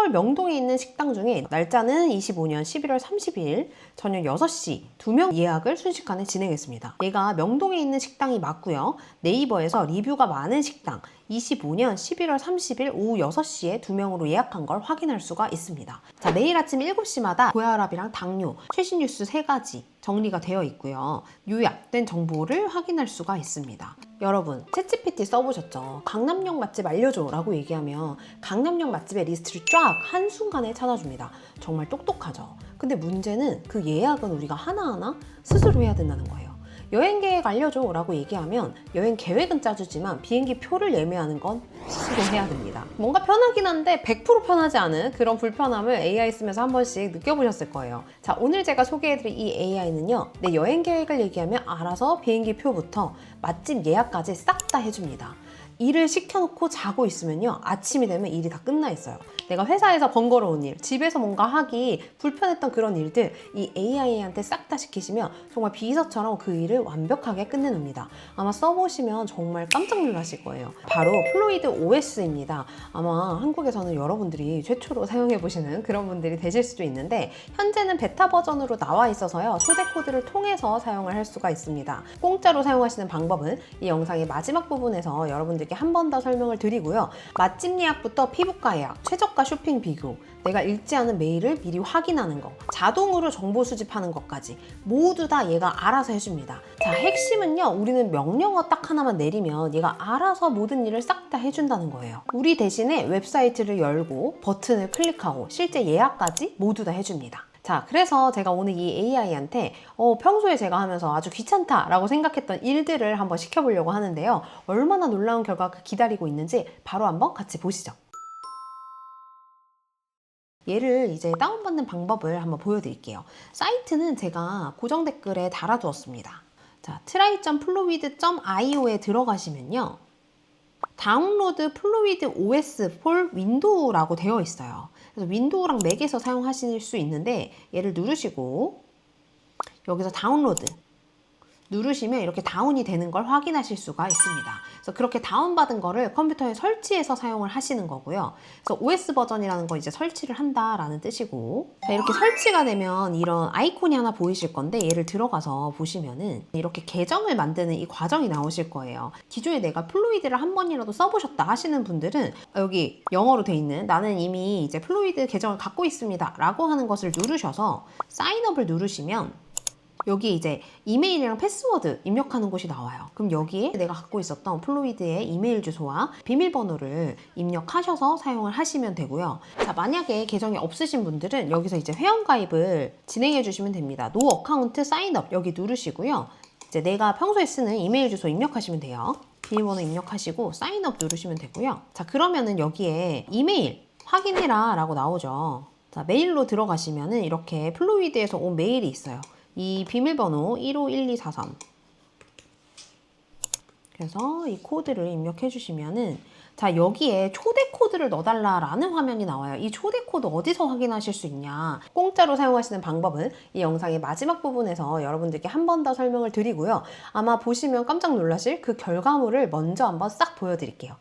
서울 명동에 있는 식당 중에 날짜는 25년 11월 30일 저녁 6시 2명 예약을 순식간에 진행했습니다. 얘가 명동에 있는 식당이 맞고요. 네이버에서 리뷰가 많은 식당 25년 11월 30일 오후 6시에 2명으로 예약한 걸 확인할 수가 있습니다. 자, 매일 아침 7시마다 고혈압이랑 당뇨, 최신 뉴스 3가지 정리가 되어 있고요. 요약된 정보를 확인할 수가 있습니다. 여러분, 챗GPT 써보셨죠? 강남역 맛집 알려줘 라고 얘기하면 강남역 맛집의 리스트를 쫙 한순간에 찾아줍니다. 정말 똑똑하죠? 근데 문제는 그 예약은 우리가 하나하나 스스로 해야 된다는 거예요. 여행 계획 알려줘 라고 얘기하면 여행 계획은 짜주지만 비행기 표를 예매하는 건 스스로 해야 됩니다. 뭔가 편하긴 한데 100% 편하지 않은 그런 불편함을 AI 쓰면서 한 번씩 느껴보셨을 거예요. 자, 오늘 제가 소개해드릴 이 AI는요, 내 여행 계획을 얘기하면 알아서 비행기 표부터 맛집 예약까지 싹 다 해줍니다. 일을 시켜놓고 자고 있으면요, 아침이 되면 일이 다 끝나 있어요. 내가 회사에서 번거로운 일, 집에서 뭔가 하기 불편했던 그런 일들 이 AI한테 싹 다 시키시면 정말 비서처럼 그 일을 완벽하게 끝내놓습니다. 아마 써보시면 정말 깜짝 놀라실 거예요. 바로 플루이드 OS입니다. 아마 한국에서는 여러분들이 최초로 사용해보시는 그런 분들이 되실 수도 있는데, 현재는 베타 버전으로 나와 있어서요, 초대 코드를 통해서 사용을 할 수가 있습니다. 공짜로 사용하시는 방법은 이 영상의 마지막 부분에서 여러분들께 한 번 더 설명을 드리고요. 맛집 예약부터 피부과 예약, 최저가 쇼핑 비교, 내가 읽지 않은 메일을 미리 확인하는 거, 자동으로 정보 수집하는 것까지 모두 다 얘가 알아서 해줍니다. 자, 핵심은요, 우리는 명령어 딱 하나만 내리면 얘가 알아서 모든 일을 싹 다 해준다는 거예요. 우리 대신에 웹사이트를 열고 버튼을 클릭하고 실제 예약까지 모두 다 해줍니다. 자, 그래서 제가 오늘 이 AI한테 평소에 제가 하면서 아주 귀찮다라고 생각했던 일들을 한번 시켜보려고 하는데요. 얼마나 놀라운 결과가 기다리고 있는지 바로 한번 같이 보시죠. 얘를 이제 다운받는 방법을 한번 보여드릴게요. 사이트는 제가 고정 댓글에 달아두었습니다. 자, try.fluid.io에 들어가시면요, 다운로드 플루이드 OS for 윈도우라고 되어 있어요. 그래서 윈도우랑 맥에서 사용하실 수 있는데, 얘를 누르시고 여기서 다운로드 누르시면 이렇게 다운이 되는 걸 확인하실 수가 있습니다. 그래서 그렇게 다운받은 거를 컴퓨터에 설치해서 사용을 하시는 거고요. 그래서 OS 버전이라는 거 이제 설치를 한다라는 뜻이고, 자, 이렇게 설치가 되면 이런 아이콘이 하나 보이실 건데, 얘를 들어가서 보시면은 이렇게 계정을 만드는 이 과정이 나오실 거예요. 기존에 내가 플루이드를 한 번이라도 써보셨다 하시는 분들은 여기 영어로 돼 있는 나는 이미 이제 플루이드 계정을 갖고 있습니다 라고 하는 것을 누르셔서 사인업을 누르시면 여기 이제 이메일이랑 패스워드 입력하는 곳이 나와요. 그럼 여기에 내가 갖고 있었던 플루이드의 이메일 주소와 비밀번호를 입력하셔서 사용을 하시면 되고요. 자, 만약에 계정이 없으신 분들은 여기서 이제 회원가입을 진행해 주시면 됩니다. 노 어카운트 사인업 여기 누르시고요. 이제 내가 평소에 쓰는 이메일 주소 입력하시면 돼요. 비밀번호 입력하시고 사인업 누르시면 되고요. 자, 그러면은 여기에 이메일 확인해라 라고 나오죠. 자, 메일로 들어가시면은 이렇게 플루이드에서 온 메일이 있어요. 이 비밀번호 151243, 그래서 이 코드를 입력해 주시면은, 자, 여기에 초대 코드를 넣어달라라는 화면이 나와요. 이 초대 코드 어디서 확인하실 수 있냐? 공짜로 사용하시는 방법은 이 영상의 마지막 부분에서 여러분들께 한 번 더 설명을 드리고요. 아마 보시면 깜짝 놀라실 그 결과물을 먼저 한번 싹 보여드릴게요.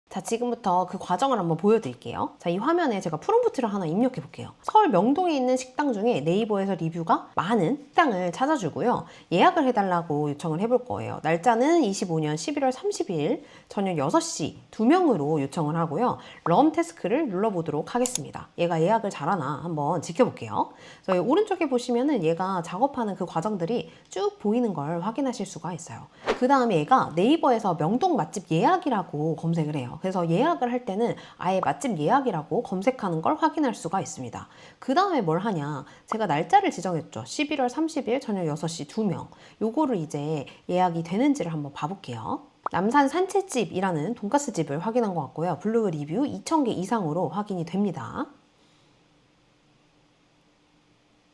자, 지금부터 그 과정을 한번 보여드릴게요. 자, 이 화면에 제가 프롬프트를 하나 입력해 볼게요. 서울 명동에 있는 식당 중에 네이버에서 리뷰가 많은 식당을 찾아주고요. 예약을 해달라고 요청을 해볼 거예요. 날짜는 25년 11월 30일 저녁 6시 2명으로 요청을 하고요. 럼 태스크를 눌러보도록 하겠습니다. 얘가 예약을 잘하나 한번 지켜볼게요. 저희 오른쪽에 보시면은 얘가 작업하는 그 과정들이 쭉 보이는 걸 확인하실 수가 있어요. 그 다음에 얘가 네이버에서 명동 맛집 예약이라고 검색을 해요. 그래서 예약을 할 때는 아예 맛집 예약이라고 검색하는 걸 확인할 수가 있습니다. 그 다음에 뭘 하냐, 제가 날짜를 지정했죠. 11월 30일 저녁 6시 2명. 요거를 이제 예약이 되는지를 한번 봐볼게요. 남산 산채집이라는 돈가스 집을 확인한 것 같고요. 블로그 리뷰 2,000개 이상으로 확인이 됩니다.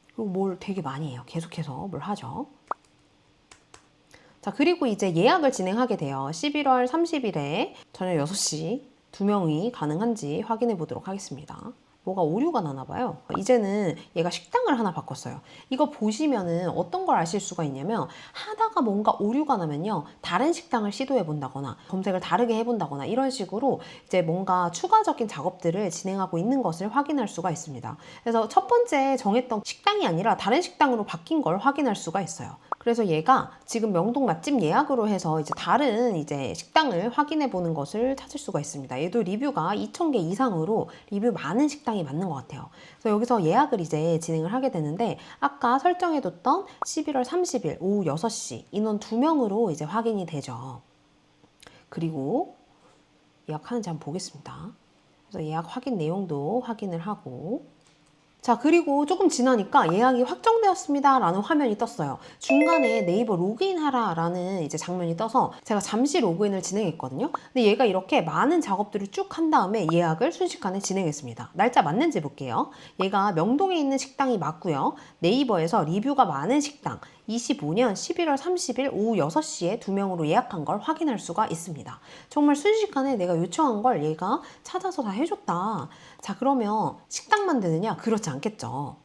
그리고 뭘 되게 많이 해요. 계속해서 뭘 하죠. 자, 그리고 이제 예약을 진행하게 돼요. 11월 30일에 저녁 6시 2명이 가능한지 확인해 보도록 하겠습니다. 뭐가 오류가 나나 봐요. 이제는 얘가 식당을 하나 바꿨어요. 이거 보시면은 어떤 걸 아실 수가 있냐면 하다가 뭔가 오류가 나면요. 다른 식당을 시도해 본다거나 검색을 다르게 해본다거나 이런 식으로 이제 뭔가 추가적인 작업들을 진행하고 있는 것을 확인할 수가 있습니다. 그래서 첫 번째 정했던 식당이 아니라 다른 식당으로 바뀐 걸 확인할 수가 있어요. 그래서 얘가 지금 명동 맛집 예약으로 해서 이제 다른 이제 식당을 확인해 보는 것을 찾을 수가 있습니다. 얘도 리뷰가 2,000개 이상으로 리뷰 많은 식당이 맞는 것 같아요. 그래서 여기서 예약을 이제 진행을 하게 되는데 아까 설정해뒀던 11월 30일 오후 6시 인원 2명으로 이제 확인이 되죠. 그리고 예약하는지 한번 보겠습니다. 그래서 예약 확인 내용도 확인을 하고 자, 그리고 조금 지나니까 예약이 확정되었습니다 라는 화면이 떴어요. 중간에 네이버 로그인 하라 라는 이제 장면이 떠서 제가 잠시 로그인을 진행했거든요. 근데 얘가 이렇게 많은 작업들을 쭉 한 다음에 예약을 순식간에 진행했습니다. 날짜 맞는지 볼게요. 얘가 명동에 있는 식당이 맞고요. 네이버에서 리뷰가 많은 식당 25년 11월 30일 오후 6시에 2명으로 예약한 걸 확인할 수가 있습니다. 정말 순식간에 내가 요청한 걸 얘가 찾아서 다 해줬다. 자, 그러면 식당만 되느냐? 그렇지 않겠죠.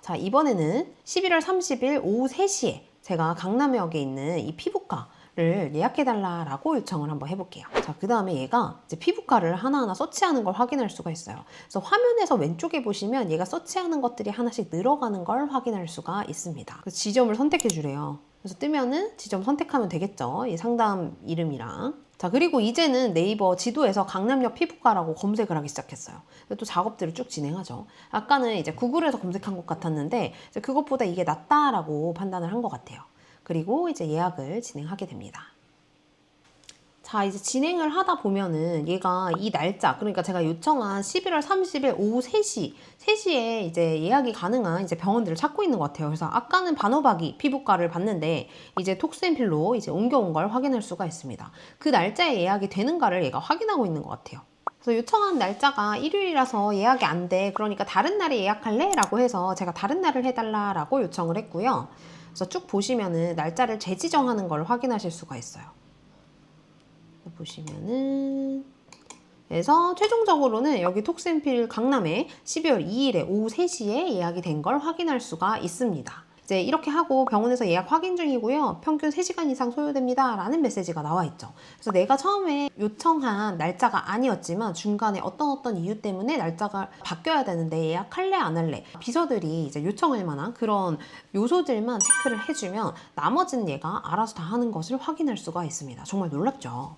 자, 이번에는 11월 30일 오후 3시에 제가 강남역에 있는 이 피부과를 예약해달라고 요청을 한번 해볼게요. 자, 그 다음에 얘가 이제 피부과를 하나하나 서치하는 걸 확인할 수가 있어요. 그래서 화면에서 왼쪽에 보시면 얘가 서치하는 것들이 하나씩 늘어가는 걸 확인할 수가 있습니다. 그래서 지점을 선택해 주래요. 그래서 뜨면은 지점 선택하면 되겠죠. 이 상담 이름이랑. 자, 그리고 이제는 네이버 지도에서 강남역 피부과라고 검색을 하기 시작했어요. 또 작업들을 쭉 진행하죠. 아까는 이제 구글에서 검색한 것 같았는데 이제 그것보다 이게 낫다라고 판단을 한 것 같아요. 그리고 이제 예약을 진행하게 됩니다. 자, 이제 진행을 하다 보면은 얘가 이 날짜, 그러니까 제가 요청한 11월 30일 오후 3시에 이제 예약이 가능한 이제 병원들을 찾고 있는 것 같아요. 그래서 아까는 바노바기 피부과를 봤는데 이제 톡스앤필로 이제 옮겨온 걸 확인할 수가 있습니다. 그 날짜에 예약이 되는가를 얘가 확인하고 있는 것 같아요. 그래서 요청한 날짜가 일요일이라서 예약이 안 돼. 그러니까 다른 날에 예약할래? 라고 해서 제가 다른 날을 해달라고 요청을 했고요. 그래서 쭉 보시면은 날짜를 재지정하는 걸 확인하실 수가 있어요. 보시면은 그래서 최종적으로는 여기 톡센필 강남에 12월 2일에 오후 3시에 예약이 된 걸 확인할 수가 있습니다. 이제 이렇게 하고 병원에서 예약 확인 중이고요. 평균 3시간 이상 소요됩니다. 라는 메시지가 나와 있죠. 그래서 내가 처음에 요청한 날짜가 아니었지만 중간에 어떤 이유 때문에 날짜가 바뀌어야 되는데 예약할래 안 할래 비서들이 이제 요청할 만한 그런 요소들만 체크를 해주면 나머지는 얘가 알아서 다 하는 것을 확인할 수가 있습니다. 정말 놀랍죠.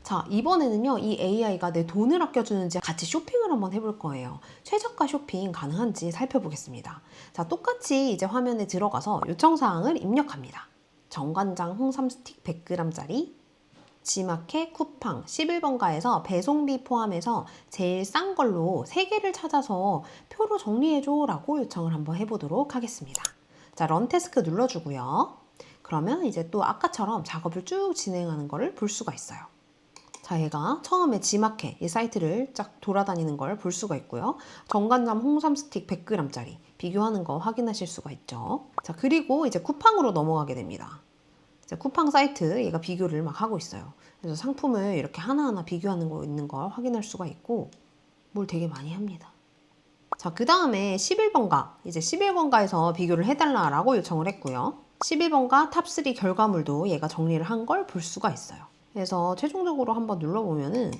자, 이번에는요, 이 AI가 내 돈을 아껴주는지 같이 쇼핑을 한번 해볼 거예요. 최저가 쇼핑 가능한지 살펴보겠습니다. 자, 똑같이 이제 화면에 들어가서 요청사항을 입력합니다. 정간장 홍삼 스틱 100g짜리, 지마켓 쿠팡 11번가에서 배송비 포함해서 제일 싼 걸로 3개를 찾아서 표로 정리해줘 라고 요청을 한번 해보도록 하겠습니다. 자, 런 태스크 눌러주고요. 그러면 이제 또 아까처럼 작업을 쭉 진행하는 거를 볼 수가 있어요. 자, 얘가 처음에 지마켓 이 사이트를 쫙 돌아다니는 걸 볼 수가 있고요. 정간장 홍삼 스틱 100g짜리 비교하는 거 확인하실 수가 있죠. 자, 그리고 이제 쿠팡으로 넘어가게 됩니다. 이제 쿠팡 사이트 얘가 비교를 막 하고 있어요. 그래서 상품을 이렇게 하나하나 비교하는 거 있는 걸 확인할 수가 있고 뭘 되게 많이 합니다. 자, 그 다음에 11번가 이제 11번가에서 비교를 해달라고 요청을 했고요. 11번가 탑3 결과물도 얘가 정리를 한 걸 볼 수가 있어요. 그래서 최종적으로 한번 눌러보면은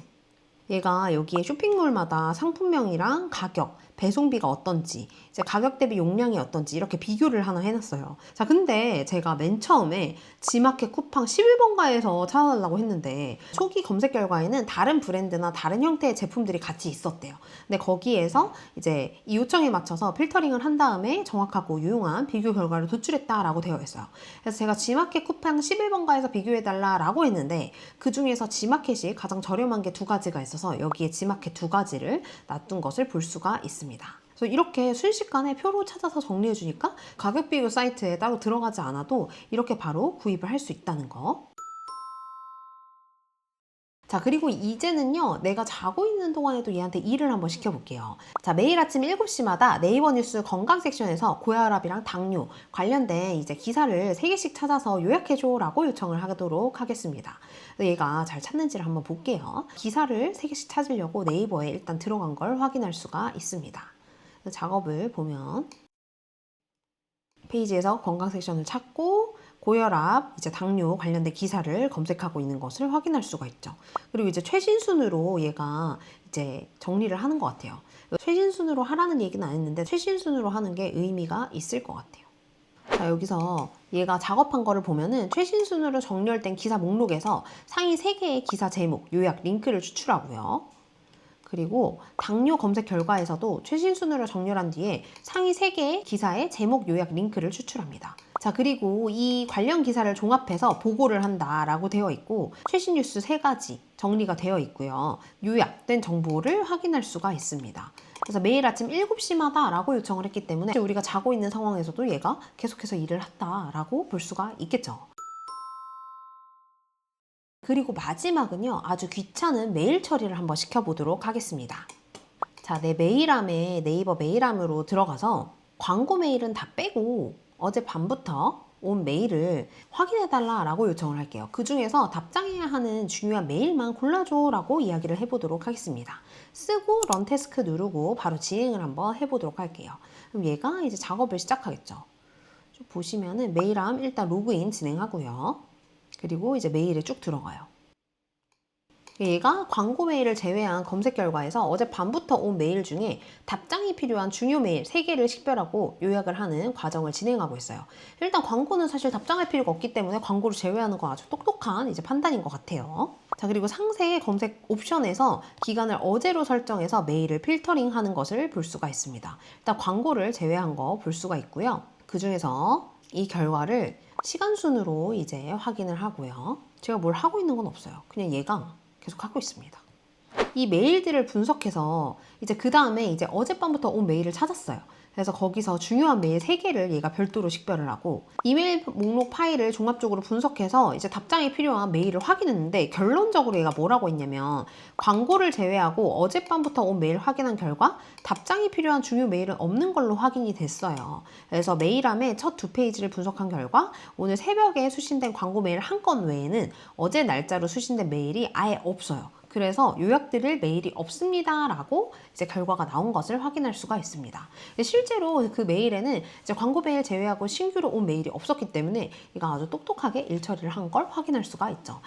얘가 여기에 쇼핑몰마다 상품명이랑 가격, 배송비가 어떤지, 이제 가격 대비 용량이 어떤지 이렇게 비교를 하나 해놨어요. 자, 근데 제가 맨 처음에 지마켓 쿠팡 11번가에서 찾아달라고 했는데 초기 검색 결과에는 다른 브랜드나 다른 형태의 제품들이 같이 있었대요. 근데 거기에서 이제 이 요청에 맞춰서 필터링을 한 다음에 정확하고 유용한 비교 결과를 도출했다라고 되어 있어요. 그래서 제가 지마켓 쿠팡 11번가에서 비교해달라고 했는데 그 중에서 지마켓이 가장 저렴한 게 2가지가 있어서 여기에 지마켓 2가지를 놔둔 것을 볼 수가 있습니다. 그래서 이렇게 순식간에 표로 찾아서 정리해 주니까 가격 비교 사이트에 따로 들어가지 않아도 이렇게 바로 구입을 할 수 있다는 거. 자, 그리고 이제는요, 내가 자고 있는 동안에도 얘한테 일을 한번 시켜볼게요. 자, 매일 아침 7시마다 네이버 뉴스 건강 섹션에서 고혈압이랑 당뇨 관련된 이제 기사를 3개씩 찾아서 요약해줘라고 요청을 하도록 하겠습니다. 얘가 잘 찾는지를 한번 볼게요. 기사를 3개씩 찾으려고 네이버에 일단 들어간 걸 확인할 수가 있습니다. 작업을 보면 페이지에서 건강 섹션을 찾고 고혈압, 이제 당뇨 관련된 기사를 검색하고 있는 것을 확인할 수가 있죠. 그리고 이제 최신 순으로 얘가 이제 정리를 하는 것 같아요. 최신 순으로 하라는 얘기는 안 했는데 최신 순으로 하는 게 의미가 있을 것 같아요. 자, 여기서 얘가 작업한 거를 보면은 최신 순으로 정렬된 기사 목록에서 상위 3개의 기사 제목, 요약, 링크를 추출하고요. 그리고 당뇨 검색 결과에서도 최신 순으로 정렬한 뒤에 상위 3개의 기사의 제목, 요약, 링크를 추출합니다. 자, 그리고 이 관련 기사를 종합해서 보고를 한다라고 되어 있고 최신 뉴스 3가지 정리가 되어 있고요. 요약된 정보를 확인할 수가 있습니다. 그래서 매일 아침 7시마다 라고 요청을 했기 때문에 우리가 자고 있는 상황에서도 얘가 계속해서 일을 한다라고 볼 수가 있겠죠. 그리고 마지막은요, 아주 귀찮은 메일 처리를 한번 시켜보도록 하겠습니다. 자, 내 메일함에 네이버 메일함으로 들어가서 광고 메일은 다 빼고 어젯밤부터 온 메일을 확인해달라고 요청을 할게요. 그 중에서 답장해야 하는 중요한 메일만 골라줘라고 이야기를 해보도록 하겠습니다. 쓰고 런 태스크 누르고 바로 진행을 한번 해보도록 할게요. 그럼 얘가 이제 작업을 시작하겠죠. 좀 보시면은 메일함 일단 로그인 진행하고요. 그리고 이제 메일에 쭉 들어가요. 얘가 광고 메일을 제외한 검색 결과에서 어젯밤부터 온 메일 중에 답장이 필요한 중요 메일 3개를 식별하고 요약을 하는 과정을 진행하고 있어요. 일단 광고는 사실 답장할 필요가 없기 때문에 광고를 제외하는 거 아주 똑똑한 이제 판단인 것 같아요. 자, 그리고 상세 검색 옵션에서 기간을 어제로 설정해서 메일을 필터링 하는 것을 볼 수가 있습니다. 일단 광고를 제외한 거 볼 수가 있고요. 그 중에서 이 결과를 시간 순으로 이제 확인을 하고요. 제가 뭘 하고 있는 건 없어요. 그냥 얘가 계속 하고 있습니다. 이 메일들을 분석해서 이제 그 다음에 이제 어젯밤부터 온 메일을 찾았어요. 그래서 거기서 중요한 메일 3개를 얘가 별도로 식별을 하고 이메일 목록 파일을 종합적으로 분석해서 이제 답장이 필요한 메일을 확인했는데 결론적으로 얘가 뭐라고 했냐면 광고를 제외하고 어젯밤부터 온 메일 확인한 결과 답장이 필요한 중요 메일은 없는 걸로 확인이 됐어요. 그래서 메일함의 첫 2페이지를 분석한 결과 오늘 새벽에 수신된 광고 메일 1건 외에는 어제 날짜로 수신된 메일이 아예 없어요. 그래서 요약들을 메일이 없습니다 라고 이제 결과가 나온 것을 확인할 수가 있습니다. 실제로 그 메일에는 이제 광고 메일 제외하고 신규로 온 메일이 없었기 때문에 이거 아주 똑똑하게 일 처리를 한 걸 확인할 수가 있죠.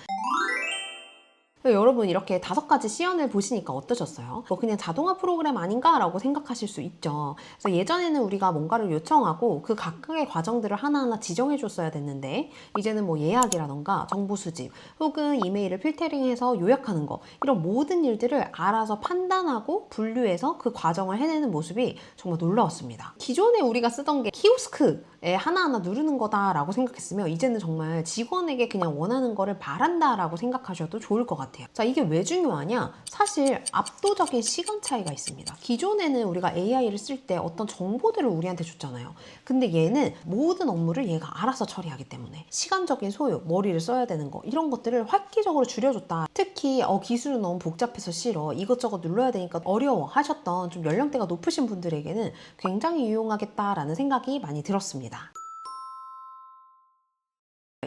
여러분 이렇게 5가지 시연을 보시니까 어떠셨어요? 그냥 자동화 프로그램 아닌가? 라고 생각하실 수 있죠. 그래서 예전에는 우리가 뭔가를 요청하고 그 각각의 과정들을 하나하나 지정해 줬어야 됐는데 이제는 뭐 예약이라던가 정보 수집 혹은 이메일을 필터링해서 요약하는 거 이런 모든 일들을 알아서 판단하고 분류해서 그 과정을 해내는 모습이 정말 놀라웠습니다. 기존에 우리가 쓰던 게 키오스크에 하나하나 누르는 거다라고 생각했으면 이제는 정말 직원에게 그냥 원하는 거를 말한다라고 생각하셔도 좋을 것 같아요. 자, 이게 왜 중요하냐? 사실 압도적인 시간 차이가 있습니다. 기존에는 우리가 AI를 쓸 때 어떤 정보들을 우리한테 줬잖아요. 근데 얘는 모든 업무를 얘가 알아서 처리하기 때문에 시간적인 소요, 머리를 써야 되는 거 이런 것들을 획기적으로 줄여줬다. 특히 기술은 너무 복잡해서 싫어, 이것저것 눌러야 되니까 어려워 하셨던 좀 연령대가 높으신 분들에게는 굉장히 유용하겠다라는 생각이 많이 들었습니다.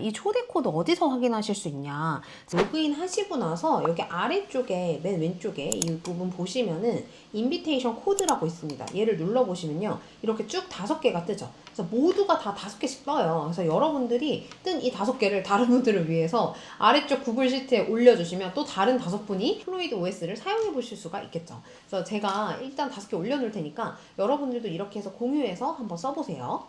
이 초대 코드 어디서 확인하실 수 있냐? 로그인 하시고 나서 여기 아래쪽에 맨 왼쪽에 이 부분 보시면은 인비테이션 코드라고 있습니다. 얘를 눌러보시면요 이렇게 쭉 5개가 뜨죠. 그래서 모두가 다 5개씩 떠요. 그래서 여러분들이 뜬 이 5개를 다른 분들을 위해서 아래쪽 구글 시트에 올려주시면 또 다른 5분이 플루이드 OS를 사용해 보실 수가 있겠죠. 그래서 제가 일단 5개 올려놓을 테니까 여러분들도 이렇게 해서 공유해서 한번 써보세요.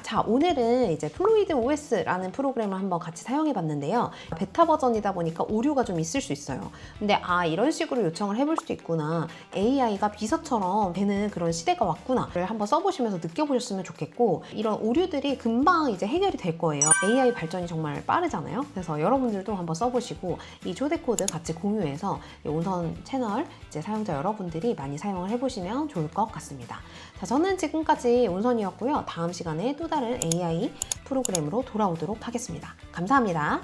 자, 오늘은 이제 플루이드 OS라는 프로그램을 한번 같이 사용해 봤는데요. 베타 버전이다 보니까 오류가 좀 있을 수 있어요. 근데 이런 식으로 요청을 해볼 수도 있구나, AI가 비서처럼 되는 그런 시대가 왔구나를 한번 써보시면서 느껴보셨으면 좋겠고, 이런 오류들이 금방 이제 해결이 될 거예요. AI 발전이 정말 빠르잖아요. 그래서 여러분들도 한번 써보시고 이 초대 코드 같이 공유해서 온선 채널 이제 사용자 여러분들이 많이 사용을 해보시면 좋을 것 같습니다. 자, 저는 지금까지 온선이었고요. 다음 시간에 또 다른 AI 프로그램으로 돌아오도록 하겠습니다. 감사합니다.